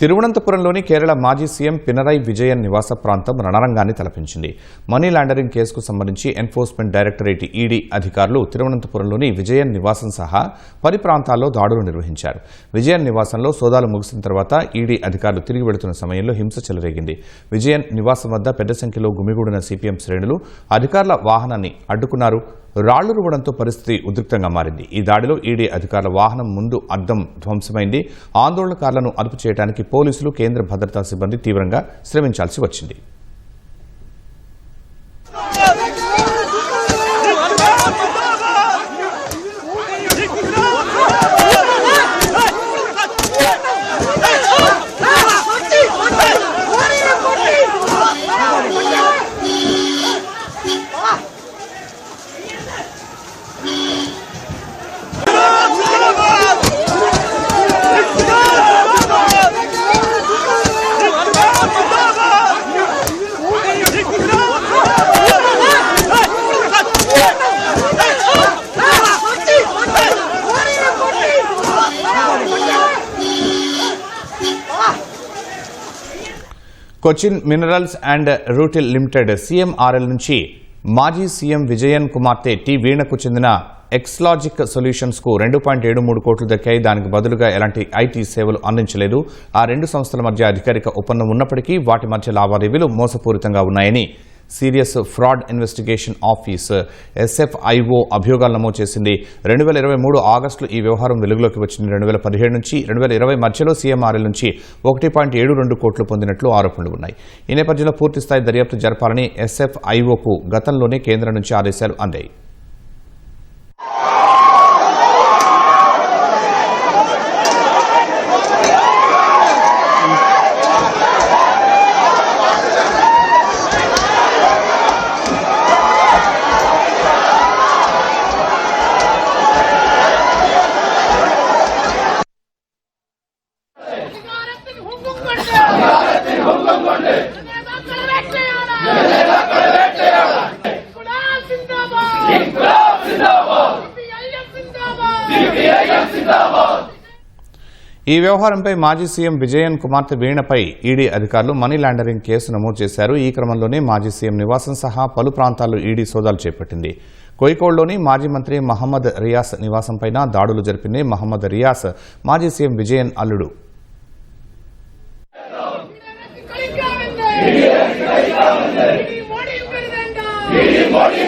తిరువనంతపురంలోని కేరళ మాజీ సీఎం పినరయి విజయన్ నివాస ప్రాంతం రణరంగాన్ని తలపించింది. మనీ లాండరింగ్ కేసుకు సంబంధించి ఎన్ఫోర్స్మెంట్ డైరెక్టరేట్ ఈడీ అధికారులు తిరువనంతపురంలోని విజయన్ నివాసం సహా 10 ప్రాంతాల్లో దాడులు నిర్వహించారు. విజయన్ నివాసంలో సోదాలు ముగిసిన తర్వాత ఈడీ అధికారులు తిరిగి వెళుతున్న సమయంలో హింస చెలరేగింది. విజయన్ నివాసం వద్ద పెద్ద సంఖ్యలో గుమిగూడిన సిపిఎం శ్రేణులు అధికారుల వాహనాన్ని అడ్డుకున్నారు. రాళ్లు రువ్వడంతో పరిస్థితి ఉద్రిక్తంగా మారింది. ఈ దాడిలో ఈడీ అధికారుల వాహనం ముందు అద్దం ధ్వంసమైంది. ఆందోళనకారులను అదుపు చేయడానికి పోలీసులు, కేంద్ర భద్రతా సిబ్బంది తీవ్రంగా శ్రమించాల్సి వచ్చింది. Cochin minerals and rutile limited CMRL నుంచి మాజీ సీఎం విజయన్ కుమార్తె టి వీణకు చెందిన ఎక్స్లాజిక్ సొల్యూషన్స్ కు 2.73 కోట్లు దక్కాయి. దానికి బదులుగా ఎలాంటి ఐటీ సేవలు అందించలేదు. ఆ రెండు సంస్థల మధ్య అధికారిక ఒప్పందం ఉన్నప్పటికీ వాటి మధ్య లావాదేవీలు మోసపూరితంగా ఉన్నాయని serious fraud investigation office SFIO అభియోగాలు నమోదు చేసింది. 2023 ఆగస్టులో ఈ వ్యవహారం వెలుగులోకి వచ్చింది. 2017 నుంచి 2020 మధ్యలో CMRL నుంచి 1.72 కోట్లు పొందినట్లు ఆరోపణలు ఉన్నాయి. ఈ నేపథ్యంలో పూర్తిస్థాయి దర్యాప్తు జరపాలని SFIOకు గతంలోనే కేంద్రం నుంచి ఆదేశాలు అందాయి. ఈ వ్యవహారంపై మాజీ సీఎం విజయన్ కుమార్తె వీణపై ఈడీ అధికారులు మనీ లాండరింగ్ కేసు నమోదు చేశారు. ఈ క్రమంలోనే మాజీ సీఎం నివాసం సహా పలు ప్రాంతాల్లో ఈడీ సోదాలు చేపట్టింది. కోయికోడ్లోని మాజీ మంత్రి మహమ్మద్ రియాస్ నివాసంపై దాడులు జరిపింది. మహమ్మద్ రియాస్ మాజీ సీఎం విజయన్ అల్లుడు. మోడీ